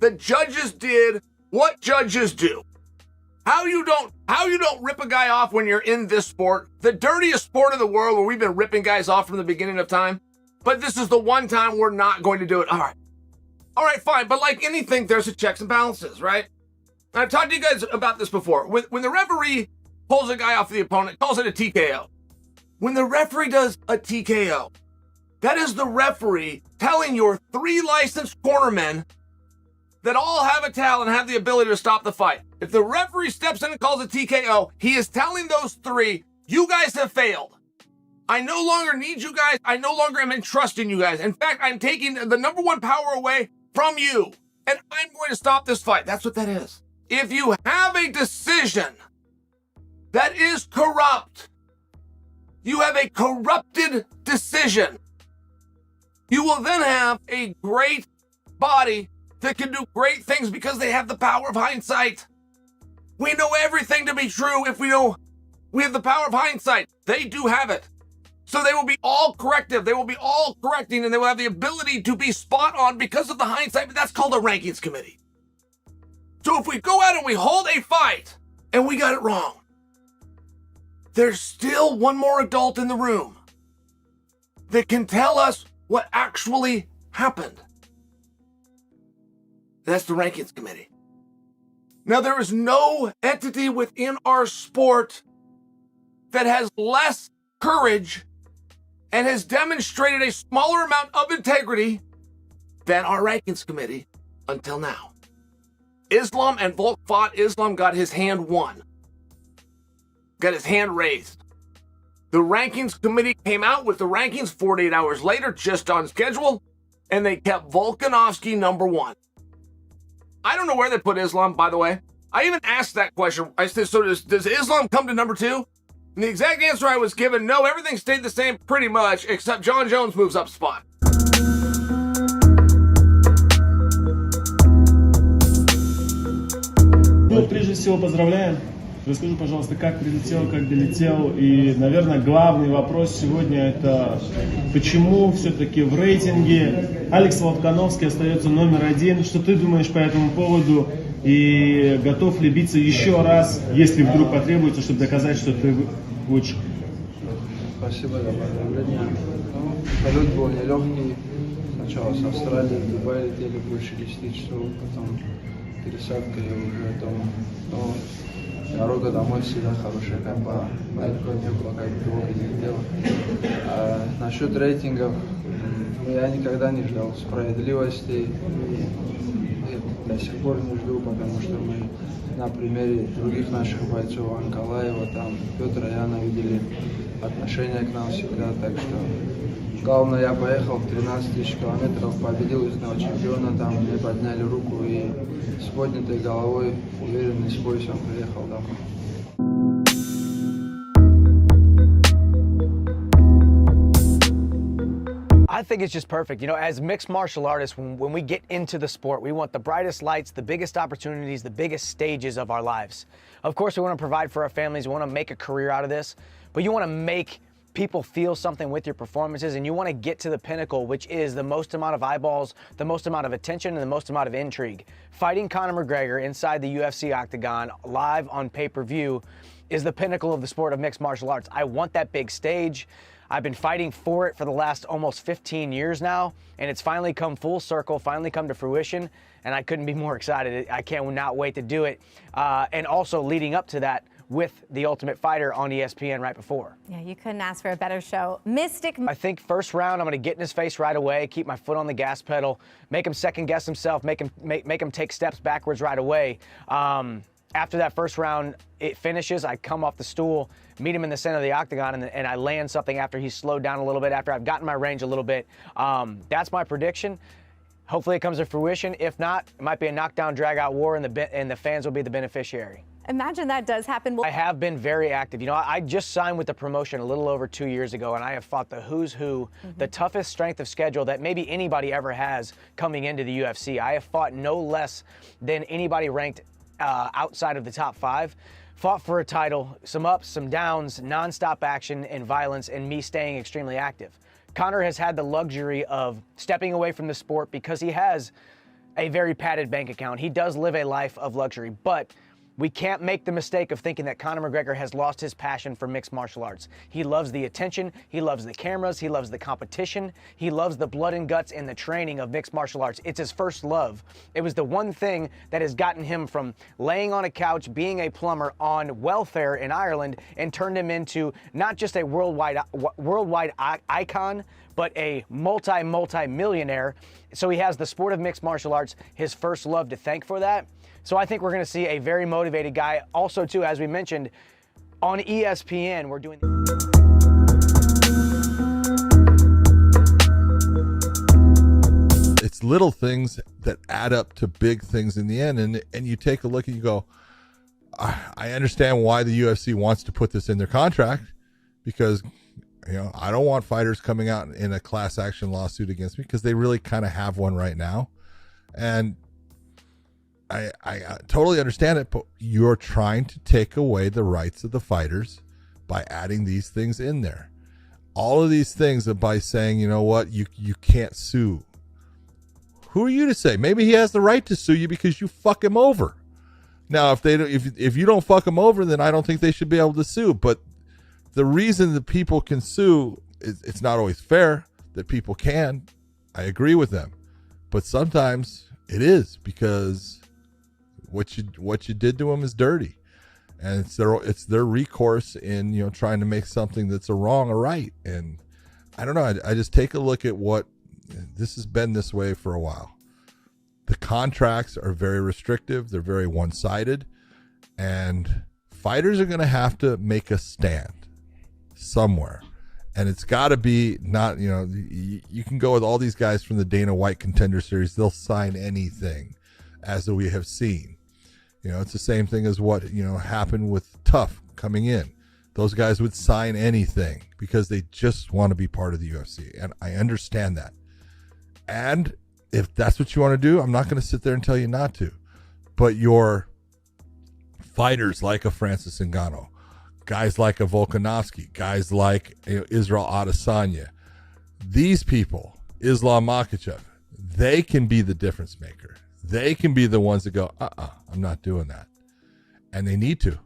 the judges did what judges do. How you don't rip a guy off when you're in this sport, the dirtiest sport in the world where we've been ripping guys off from the beginning of time. But this is the one time we're not going to do it. All right, fine. But like anything, there's a checks and balances, right? And I've talked to you guys about this before. When the referee pulls a guy off the opponent, calls it a TKO. When the referee does a TKO, that is the referee telling your 3 licensed cornermen that all have a towel and have the ability to stop the fight. If the referee steps in and calls a TKO, he is telling those 3, you guys have failed. I no longer need you guys. I no longer am entrusting you guys. In fact, I'm taking the number 1 power away from you, and I'm going to stop this fight. That's what that is. If you have a decision that is corrupt, you have a corrupted decision, you will then have a great body that can do great things because they have the power of hindsight. We know everything to be true if we have the power of hindsight. They do have it. So they will be all corrective. They will be all correcting, and they will have the ability to be spot on because of the hindsight, but that's called a rankings committee. So if we go out and we hold a fight and we got it wrong, there's still one more adult in the room that can tell us what actually happened. That's the rankings committee. Now, there is no entity within our sport that has less courage and has demonstrated a smaller amount of integrity than our rankings committee until now. Islam and Volk fought. Islam got his hand won. Got his hand raised. The rankings committee came out with the rankings 48 hours later, just on schedule, and they kept Volkanovski number 1. I don't know where they put Islam, by the way. I even asked that question. I said, so does Islam come to number 2? And the exact answer I was given, no, everything stayed the same pretty much, except John Jones moves up spot. Ну, прежде всего, поздравляем. Расскажи, пожалуйста, как прилетел, как долетел. И, наверное, главный вопрос сегодня – это почему все-таки в рейтинге Алекс Волконовский остается номер 1. Что ты думаешь по этому поводу? И готов ли биться еще раз, если вдруг потребуется, чтобы доказать, что ты лучше? Спасибо за поздравление. Полет был нелегкий. Сначала с Австралии в Дубай летели больше 10 часов, потом пересадка и уже там. Дорога домой всегда хорошая, как бы далеко не было, как бы долго не летела. А насчет рейтингов, я никогда не ждал справедливости. И до сих пор не жду, потому что мы на примере других наших бойцов, Анкалаева, там, Петра Яна, видели отношение к нам всегда, так что главное, я поехал 13 тысяч километров, победил ихного чемпиона, там мне подняли руку и с поднятой головой, уверенный, с поясом приехал домой. I think it's just perfect. You know, as mixed martial artists, when we get into the sport, we want the brightest lights, the biggest opportunities, the biggest stages of our lives. Of course, we want to provide for our families. We want to make a career out of this, but you want to make people feel something with your performances, and you want to get to the pinnacle, which is the most amount of eyeballs, the most amount of attention, and the most amount of intrigue. Fighting Conor McGregor inside the UFC octagon, live on pay-per-view, is the pinnacle of the sport of mixed martial arts. I want that big stage. I've been fighting for it for the last almost 15 years now, and it's finally come full circle, finally come to fruition, and I couldn't be more excited. I cannot wait to do it. And also leading up to that, with The Ultimate Fighter on ESPN right before. Yeah, you couldn't ask for a better show. Mystic. I think first round, I'm going to get in his face right away, keep my foot on the gas pedal, make him second guess himself, make him take steps backwards right away. After that first round, it finishes, I come off the stool, meet him in the center of the octagon, and I land something after he's slowed down a little bit, after I've gotten my range a little bit. That's my prediction. Hopefully it comes to fruition. If not, it might be a knockdown, drag-out war, and the fans will be the beneficiary. Imagine that does happen. I have been very active. You know, I just signed with the promotion a little over 2 years ago, and I have fought the who's who, the toughest strength of schedule that maybe anybody ever has coming into the UFC. I have fought no less than anybody ranked outside of the top 5. Fought for a title, some ups, some downs, nonstop action and violence, and me staying extremely active. Conor has had the luxury of stepping away from the sport because he has a very padded bank account. He does live a life of luxury, but we can't make the mistake of thinking that Conor McGregor has lost his passion for mixed martial arts. He loves the attention, he loves the cameras, he loves the competition, he loves the blood and guts and the training of mixed martial arts. It's his first love. It was the one thing that has gotten him from laying on a couch, being a plumber on welfare in Ireland, and turned him into not just a worldwide icon, but a multi-millionaire. So he has the sport of mixed martial arts, his first love, to thank for that. So I think we're going to see a very motivated guy. Also, too, as we mentioned, on ESPN, we're doing... It's little things that add up to big things in the end. And you take a look and you go, I understand why the UFC wants to put this in their contract, because, you know, I don't want fighters coming out in a class action lawsuit against me, because they really kind of have one right now. And I totally understand it, but you're trying to take away the rights of the fighters by adding these things in there. All of these things by saying, you know what, you can't sue. Who are you to say? Maybe he has the right to sue you because you fuck him over. Now, if you don't fuck him over, then I don't think they should be able to sue. But the reason that people can sue is it's not always fair that people can. I agree with them, but sometimes it is, because what you did to them is dirty, and it's their recourse in, you know, trying to make something that's a wrong a right. And I don't know. I just take a look at what this has been this way for a while. The contracts are very restrictive. They're very one-sided, and fighters are going to have to make a stand somewhere. And it's got to be not, you know, you can go with all these guys from the Dana White Contender Series. They'll sign anything, as we have seen. You know, it's the same thing as what, you know, happened with Tough coming in. Those guys would sign anything because they just want to be part of the UFC. And I understand that. And if that's what you want to do, I'm not going to sit there and tell you not to. But your fighters like a Francis Ngannou, guys like a Volkanovski, guys like, you know, Israel Adesanya, these people, Islam Makhachev, they can be the difference maker. They can be the ones that go, I'm not doing that. And they need to.